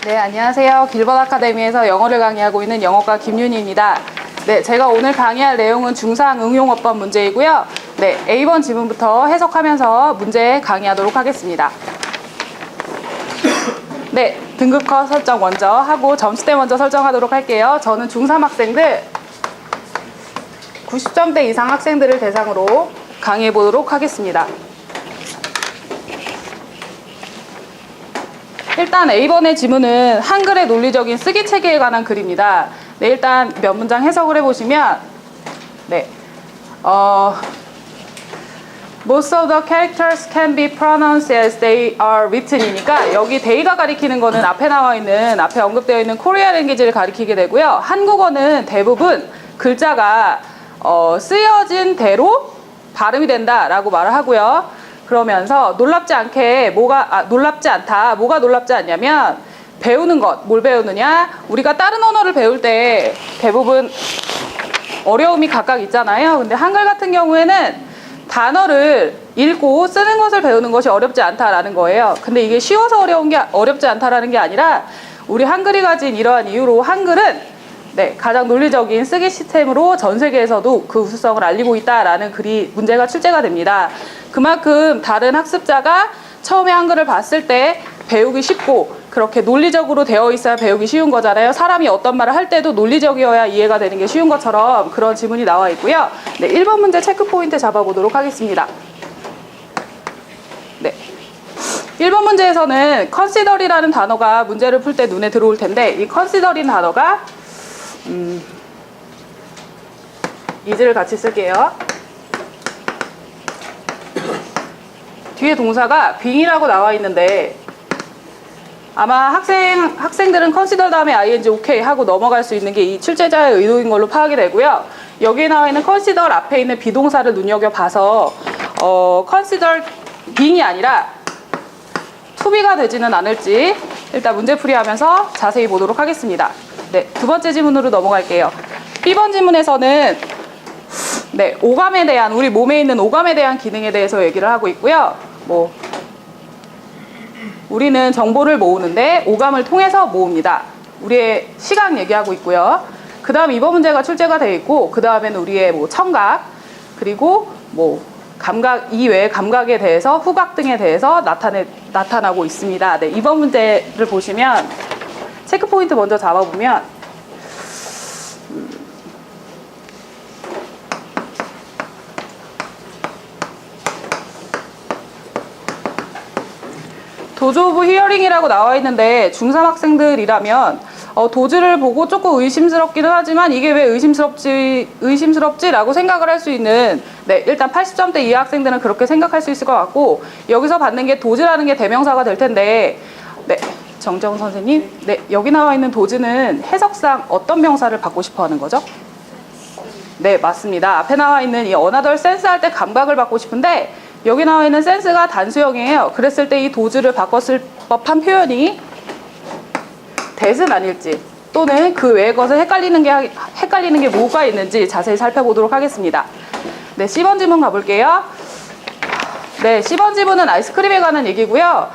네, 안녕하세요. 길벗 아카데미에서 영어를 강의하고 있는 영어과 김윤희입니다. 네, 제가 오늘 강의할 내용은 중상 응용어법 문제이고요. 네, A번 지문부터 해석하면서 문제 강의하도록 하겠습니다. 네, 등급컷 설정 먼저 하고 점수대 먼저 설정하도록 할게요. 저는 중3 학생들 90점대 이상 학생들을 대상으로 강의해 보도록 하겠습니다. 일단 A번의 지문은 한글의 논리적인 쓰기 체계에 관한 글입니다. 네, 일단 몇 문장 해석을 해보시면 네, Most of the characters can be pronounced as they are written이니까 여기 they가 가리키는 거는 앞에 나와 있는, 앞에 언급되어 있는 코리아 랭귀지를 가리키게 되고요. 한국어는 대부분 글자가 쓰여진 대로 발음이 된다라고 말을 하고요. 그러면서 놀랍지 않게 놀랍지 않다. 뭐가 놀랍지 않냐면 배우는 것, 뭘 배우느냐? 우리가 다른 언어를 배울 때 대부분 어려움이 각각 있잖아요. 근데 한글 같은 경우에는 단어를 읽고 쓰는 것을 배우는 것이 어렵지 않다라는 거예요. 근데 이게 쉬워서 어렵지 않다라는 게 아니라 우리 한글이 가진 이러한 이유로 한글은 네, 가장 논리적인 쓰기 시스템으로 전 세계에서도 그 우수성을 알리고 있다라는 문제가 출제가 됩니다. 그만큼 다른 학습자가 처음에 한글을 봤을 때 배우기 쉽고 그렇게 논리적으로 되어 있어야 배우기 쉬운 거잖아요. 사람이 어떤 말을 할 때도 논리적이어야 이해가 되는 게 쉬운 것처럼 그런 지문이 나와 있고요. 네, 1번 문제 체크 포인트 잡아보도록 하겠습니다. 네. 1번 문제에서는 consider이라는 단어가 문제를 풀 때 눈에 들어올 텐데 이 consider이라는 단어가 is를 같이 쓸게요. 뒤에 동사가 being이라고 나와 있는데 아마 학생들은 consider 다음에 ing 오케이 하고 넘어갈 수 있는 게 이 출제자의 의도인 걸로 파악이 되고요. 여기에 나와 있는 consider 앞에 있는 비동사를 눈여겨봐서 consider being이 아니라 to be가 되지는 않을지 일단 문제풀이 하면서 자세히 보도록 하겠습니다. 네, 두 번째 지문으로 넘어갈게요. B번 지문에서는 네, 오감에 대한, 우리 몸에 있는 오감에 대한 기능에 대해서 얘기를 하고 있고요. 우리는 정보를 모으는데 오감을 통해서 모읍니다. 우리의 시각 얘기하고 있고요. 그 다음 2번 문제가 출제가 되어 있고, 그 다음에는 우리의 청각, 그리고 감각 이외의 감각에 대해서, 후각 등에 대해서 나타나고 있습니다. 네, 2번 문제를 보시면 체크 포인트 먼저 잡아보면 도즈 오브 히어링이라고 나와 있는데 중3 학생들이라면 도즈를 보고 조금 의심스럽기는 하지만 이게 왜 의심스럽지라고 생각을 할 수 있는 네, 일단 80점대 이하 학생들은 그렇게 생각할 수 있을 것 같고 여기서 받는 게 도즈라는 게 대명사가 될 텐데 네, 정정 선생님, 네, 여기 나와 있는 도즈는 해석상 어떤 명사를 받고 싶어 하는 거죠? 네, 맞습니다. 앞에 나와 있는 이 another sense 할 때 감각을 받고 싶은데 여기 나와 있는 센스가 단수형이에요. 그랬을 때 이 도즈를 바꿨을 법한 표현이 that은 아닐지 또는 그 외의 것을 헷갈리는 게 뭐가 있는지 자세히 살펴보도록 하겠습니다. 네, C번 지문 가볼게요. 네, C번 지문은 아이스크림에 관한 얘기고요.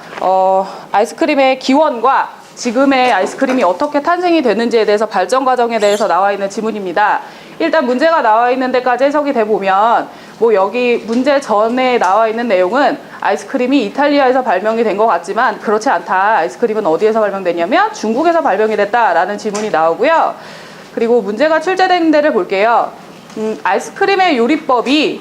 아이스크림의 기원과 지금의 아이스크림이 어떻게 탄생이 됐는지에 대해서 발전 과정에 대해서 나와 있는 지문입니다. 일단 문제가 나와 있는 데까지 해석이 돼 보면 여기 문제 전에 나와 있는 내용은 아이스크림이 이탈리아에서 발명이 된 것 같지만 그렇지 않다. 아이스크림은 어디에서 발명됐냐면 중국에서 발명이 됐다라는 지문이 나오고요. 그리고 문제가 출제된 데를 볼게요. 아이스크림의 요리법이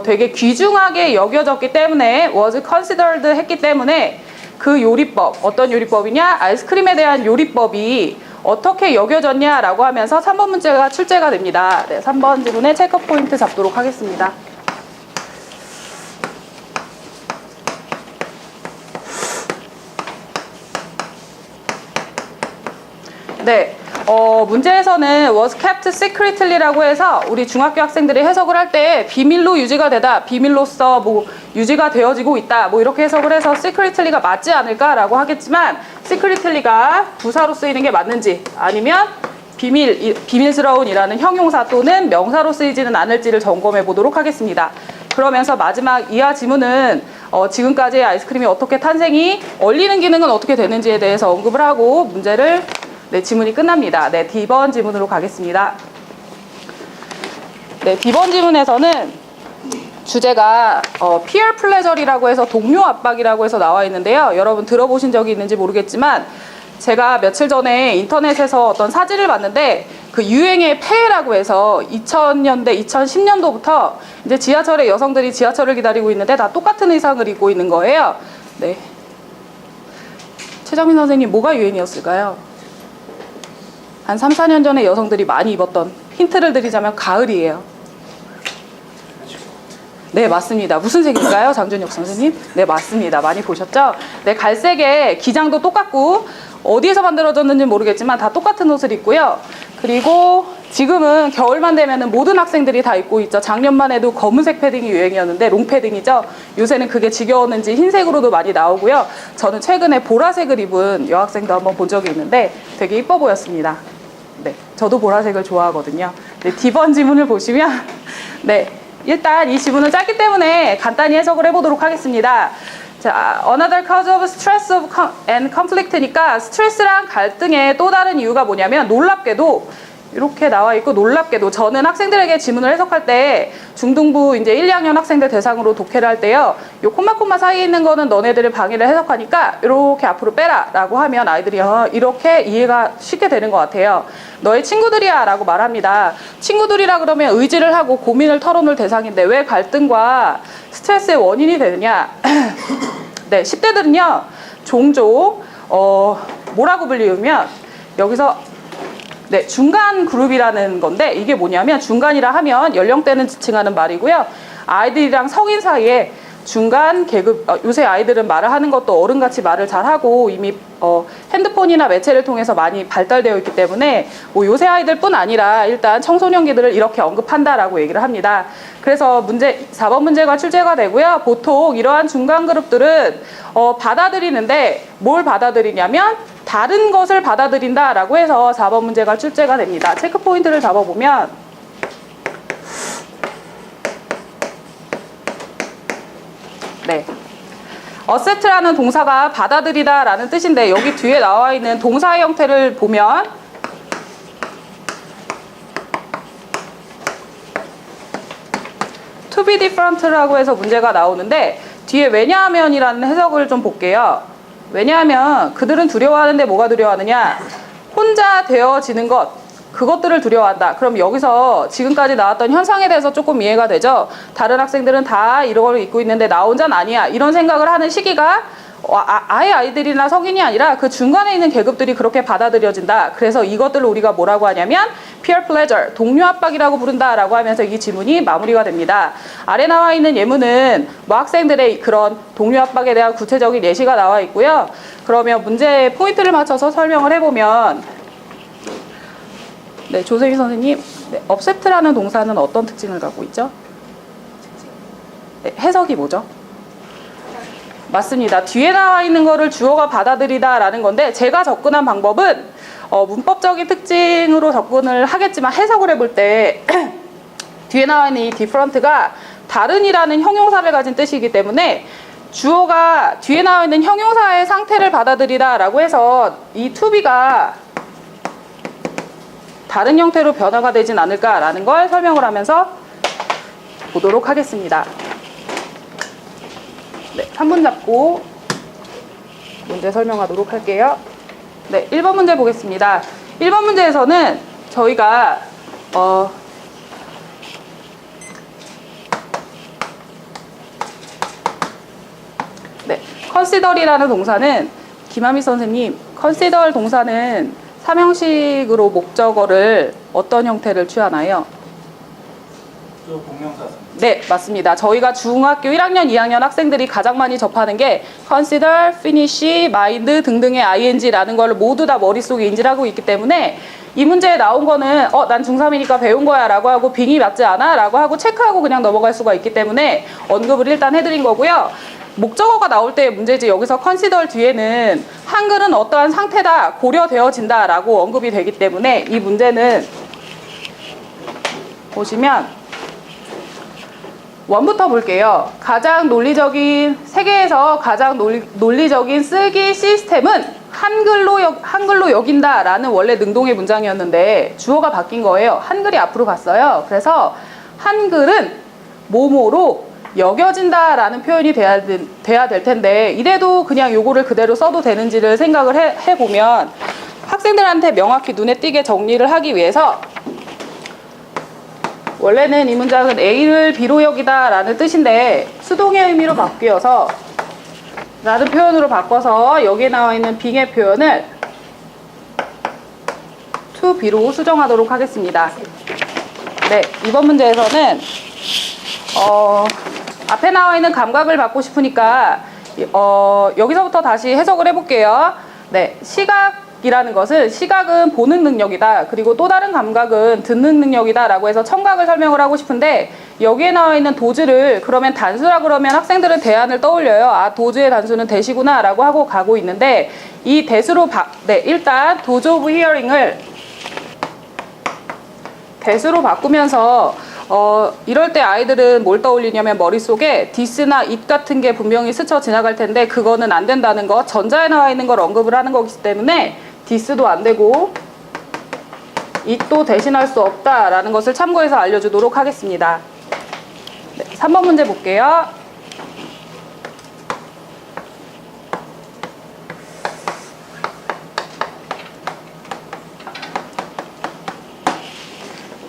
되게 귀중하게 여겨졌기 때문에 was considered 했기 때문에 그 요리법, 어떤 요리법이냐? 아이스크림에 대한 요리법이 어떻게 여겨졌냐라고 하면서 3번 문제가 출제가 됩니다. 네, 3번 지문에 체크 포인트 잡도록 하겠습니다. 네, 문제에서는 was kept secretly라고 해서 우리 중학교 학생들이 해석을 할 때 비밀로 유지가 되다, 비밀로서 유지가 되어지고 있다, 이렇게 해석을 해서 secretly가 맞지 않을까라고 하겠지만 secretly가 부사로 쓰이는 게 맞는지 아니면 비밀스러운이라는 형용사 또는 명사로 쓰이지는 않을지를 점검해 보도록 하겠습니다. 그러면서 마지막 이하 지문은 지금까지 아이스크림이 어떻게 탄생이 얼리는 기능은 어떻게 되는지에 대해서 언급을 하고 문제를 지문이 끝납니다. 네, D번 지문으로 가겠습니다. 네, D번 지문에서는 주제가 peer pleasure이라고 해서 동료 압박이라고 해서 나와 있는데요. 여러분 들어보신 적이 있는지 모르겠지만 제가 며칠 전에 인터넷에서 어떤 사진을 봤는데 그 유행의 폐해라고 해서 2000년대, 2010년도부터 이제 지하철에 여성들이 지하철을 기다리고 있는데 다 똑같은 의상을 입고 있는 거예요. 네. 최정민 선생님, 뭐가 유행이었을까요? 한 3, 4년 전에 여성들이 많이 입었던, 힌트를 드리자면 가을이에요. 네, 맞습니다. 무슨 색일까요, 장준혁 선생님? 네, 맞습니다. 많이 보셨죠? 네, 갈색의 기장도 똑같고 어디에서 만들어졌는지 모르겠지만 다 똑같은 옷을 입고요. 그리고 지금은 겨울만 되면은 모든 학생들이 다 입고 있죠. 작년만 해도 검은색 패딩이 유행이었는데 롱패딩이죠. 요새는 그게 지겨웠는지 흰색으로도 많이 나오고요. 저는 최근에 보라색을 입은 여학생도 한번 본 적이 있는데 되게 이뻐 보였습니다. 네, 저도 보라색을 좋아하거든요. 네, D번 지문을 보시면 네, 일단 이 지문은 짧기 때문에 간단히 해석을 해보도록 하겠습니다. 자, another cause of stress and conflict니까 스트레스랑 갈등의 또 다른 이유가 뭐냐면 놀랍게도 이렇게 나와 있고 놀랍게도 저는 학생들에게 지문을 해석할 때 중등부 이제 1, 2학년 학생들 대상으로 독해를 할 때요. 요 콤마 사이에 있는 거는 너네들의 방해를 해석하니까 이렇게 앞으로 빼라 라고 하면 아이들이 이렇게 이해가 쉽게 되는 것 같아요. 너의 친구들이야 라고 말합니다. 친구들이라 그러면 의지를 하고 고민을 털어놓을 대상인데 왜 갈등과 스트레스의 원인이 되느냐. 네, 10대들은요 종종 뭐라고 불리우면 여기서 네, 중간 그룹이라는 건데 이게 뭐냐면 중간이라 하면 연령대는 지칭하는 말이고요. 아이들이랑 성인 사이에 중간 계급, 요새 아이들은 말을 하는 것도 어른같이 말을 잘하고 이미 핸드폰이나 매체를 통해서 많이 발달되어 있기 때문에 뭐 요새 아이들뿐 아니라 일단 청소년기들을 이렇게 언급한다라고 얘기를 합니다. 그래서 4번 문제가 출제가 되고요. 보통 이러한 중간 그룹들은 받아들이는데 뭘 받아들이냐면 다른 것을 받아들인다라고 해서 4번 문제가 출제가 됩니다. 체크 포인트를 잡아보면 네, accept라는 동사가 받아들이다라는 뜻인데 여기 뒤에 나와 있는 동사의 형태를 보면 to be different라고 해서 문제가 나오는데 뒤에 왜냐하면이라는 해석을 좀 볼게요. 왜냐하면 그들은 두려워하는데 뭐가 두려워하느냐? 혼자 되어지는 것, 그것들을 두려워한다. 그럼 여기서 지금까지 나왔던 현상에 대해서 조금 이해가 되죠? 다른 학생들은 다 이런 걸 입고 있는데 나 혼자는 아니야. 이런 생각을 하는 시기가 아예 아이들이나 성인이 아니라 그 중간에 있는 계급들이 그렇게 받아들여진다. 그래서 이것들을 우리가 뭐라고 하냐면 peer pleasure, 동료 압박이라고 부른다라고 하면서 이 지문이 마무리가 됩니다. 아래 나와 있는 예문은 뭐 학생들의 그런 동료 압박에 대한 구체적인 예시가 나와 있고요. 그러면 문제에 포인트를 맞춰서 설명을 해보면 네, 조세희 선생님, 네, accept라는 동사는 어떤 특징을 갖고 있죠? 네, 해석이 뭐죠? 맞습니다. 뒤에 나와 있는 거를 주어가 받아들이다라는 건데 제가 접근한 방법은 문법적인 특징으로 접근을 하겠지만 해석을 해볼 때 뒤에 나와 있는 이 different가 다른이라는 형용사를 가진 뜻이기 때문에 주어가 뒤에 나와 있는 형용사의 상태를 받아들이다라고 해서 이 to be가 다른 형태로 변화가 되진 않을까라는 걸 설명을 하면서 보도록 하겠습니다. 네, 3분 잡고 문제 설명하도록 할게요. 네, 1번 문제 보겠습니다. 1번 문제에서는 저희가 네, consider이라는 동사는 김하미 선생님, consider 동사는 삼형식으로 목적어를 어떤 형태를 취하나요? 공명사선. 네, 맞습니다. 저희가 중학교 1학년, 2학년 학생들이 가장 많이 접하는 게 consider, finish, mind 등등의 ing라는 걸 모두 다 머릿속에 인지를 하고 있기 때문에 이 문제에 나온 거는 난 중3이니까 배운 거야 라고 하고 빙이 맞지 않아? 라고 하고 체크하고 그냥 넘어갈 수가 있기 때문에 언급을 일단 해드린 거고요. 목적어가 나올 때의 문제지 여기서 consider 뒤에는 한글은 어떠한 상태다, 고려되어진다 라고 언급이 되기 때문에 이 문제는 보시면 원부터 볼게요. 가장 논리적인, 세계에서 가장 논리적인 쓰기 시스템은 한글로 여긴다라는 원래 능동의 문장이었는데 주어가 바뀐 거예요. 한글이 앞으로 갔어요. 그래서 한글은 뭐뭐로 여겨진다라는 표현이 돼야 될 텐데 이래도 그냥 요거를 그대로 써도 되는지를 생각을 해보면 학생들한테 명확히 눈에 띄게 정리를 하기 위해서 원래는 이 문장은 A를 B로 여기다 라는 뜻인데 수동의 의미로 바뀌어서 라는 표현으로 바꿔서 여기에 나와 있는 빙의 표현을 to B로 수정하도록 하겠습니다. 네, 이번 문제에서는 앞에 나와 있는 감각을 받고 싶으니까 여기서부터 다시 해석을 해볼게요. 네, 시각이라는 것은 시각은 보는 능력이다. 그리고 또 다른 감각은 듣는 능력이다 라고 해서 청각을 설명을 하고 싶은데 여기에 나와 있는 도즈를 그러면 단수라 그러면 학생들은 대안을 떠올려요. 아, 도즈의 단수는 대시구나 라고 하고 가고 있는데 이 대수로 일단 도즈 오브 히어링을 대수로 바꾸면서 이럴 때 아이들은 뭘 떠올리냐면 머릿속에 this나 it 같은 게 분명히 스쳐 지나갈 텐데 그거는 안 된다는 것, 전자에 나와 있는 걸 언급을 하는 거기 때문에 this도 안 되고 it도 대신할 수 없다라는 것을 참고해서 알려주도록 하겠습니다. 네, 3번 문제 볼게요.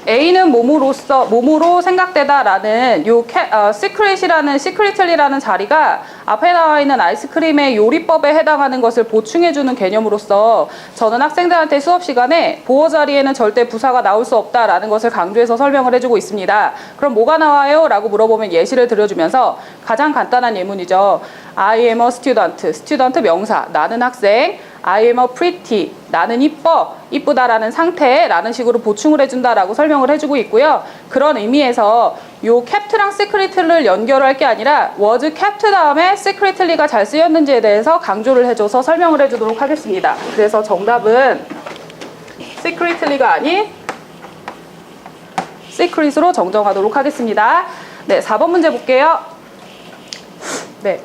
A는 몸으로 생각되다라는 요 시크릿이라는 자리가 앞에 나와 있는 아이스크림의 요리법에 해당하는 것을 보충해주는 개념으로서 저는 학생들한테 수업 시간에 보어 자리에는 절대 부사가 나올 수 없다라는 것을 강조해서 설명을 해주고 있습니다. 그럼 뭐가 나와요? 라고 물어보면 예시를 들어주면서 가장 간단한 예문이죠. I am a student. student 명사. 나는 학생. I am a pretty. 나는 이뻐. 이쁘다라는 상태라는 식으로 보충을 해준다라고 설명을 해주고 있고요. 그런 의미에서 요 capt랑 secret를 연결할 게 아니라 was kept 다음에 secretly가 잘 쓰였는지에 대해서 강조를 해줘서 설명을 해주도록 하겠습니다. 그래서 정답은 secretly가 아닌 secret으로 정정하도록 하겠습니다. 네, 4번 문제 볼게요. 네,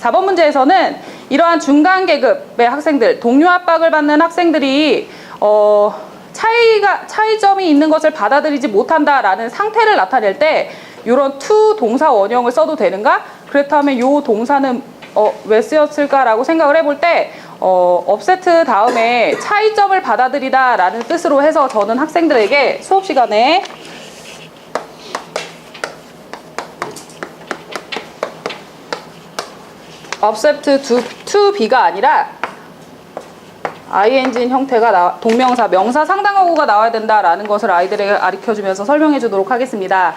4번 문제에서는 이러한 중간 계급의 학생들, 동료 압박을 받는 학생들이 차이점이 있는 것을 받아들이지 못한다라는 상태를 나타낼 때 이런 to 동사 원형을 써도 되는가? 그렇다면 이 동사는 왜 쓰였을까라고 생각을 해볼 때 업세트 다음에 차이점을 받아들이다라는 뜻으로 해서 저는 학생들에게 수업 시간에 accept to be가 아니라 ing인 형태가 동명사, 명사 상당어구가 나와야 된다라는 것을 아이들에게 가르쳐주면서 설명해 주도록 하겠습니다.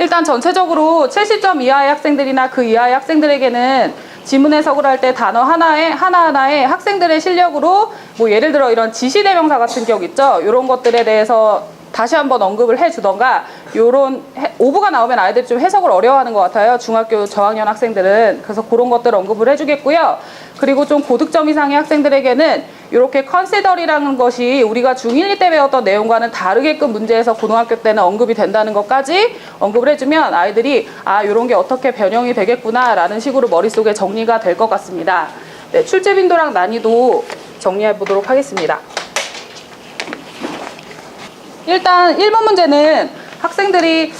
일단 전체적으로 70점 이하의 학생들이나 그 이하의 학생들에게는 지문 해석을 할 때 단어 하나하나에 학생들의 실력으로 뭐 예를 들어 이런 지시대명사 같은 격 있죠. 이런 것들에 대해서 다시 한번 언급을 해주던가 요런 오브가 나오면 아이들이 좀 해석을 어려워하는 것 같아요. 중학교 저학년 학생들은. 그래서 그런 것들 언급을 해주겠고요. 그리고 좀 고득점 이상의 학생들에게는 이렇게 컨시더리라는 것이 우리가 중1, 2 때 배웠던 내용과는 다르게끔 문제에서 고등학교 때는 언급이 된다는 것까지 언급을 해주면 아이들이 아 이런 게 어떻게 변형이 되겠구나 라는 식으로 머릿속에 정리가 될 것 같습니다. 네, 출제 빈도랑 난이도 정리해 보도록 하겠습니다. 일단 1번 문제는 학생들이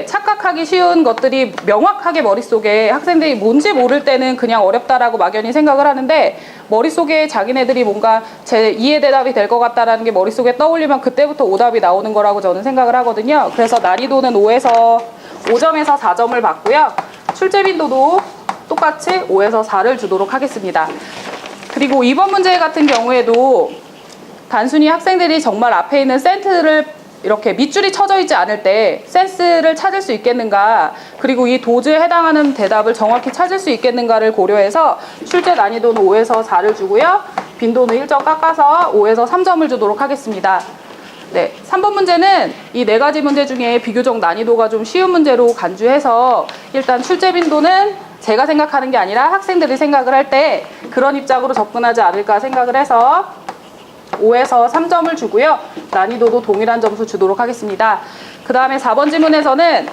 착각하기 쉬운 것들이 명확하게 머릿속에 학생들이 뭔지 모를 때는 그냥 어렵다라고 막연히 생각을 하는데 머릿속에 자기네들이 뭔가 제 2의 대답이 될 것 같다라는 게 머릿속에 떠올리면 그때부터 오답이 나오는 거라고 저는 생각을 하거든요. 그래서 난이도는 5점에서 4점을 받고요. 출제 빈도도 똑같이 5에서 4를 주도록 하겠습니다. 그리고 2번 문제 같은 경우에도 단순히 학생들이 정말 앞에 있는 센트를 이렇게 밑줄이 쳐져 있지 않을 때 센스를 찾을 수 있겠는가, 그리고 이 도즈에 해당하는 대답을 정확히 찾을 수 있겠는가를 고려해서 출제 난이도는 5에서 4를 주고요. 빈도는 1점 깎아서 5에서 3점을 주도록 하겠습니다. 네, 3번 문제는 이 4가지 문제 중에 비교적 난이도가 좀 쉬운 문제로 간주해서 일단 출제 빈도는 제가 생각하는 게 아니라 학생들이 생각을 할 때 그런 입장으로 접근하지 않을까 생각을 해서 5에서 3점을 주고요. 난이도도 동일한 점수 주도록 하겠습니다. 그 다음에 4번 지문에서는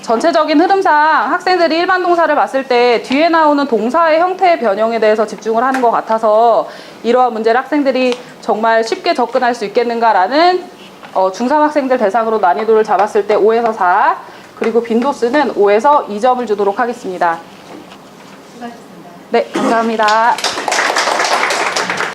전체적인 흐름상 학생들이 일반 동사를 봤을 때 뒤에 나오는 동사의 형태의 변형에 대해서 집중을 하는 것 같아서 이러한 문제를 학생들이 정말 쉽게 접근할 수 있겠는가라는 중3 학생들 대상으로 난이도를 잡았을 때 5에서 4, 그리고 빈도수는 5에서 2점을 주도록 하겠습니다. 수고하셨습니다. 네, 감사합니다.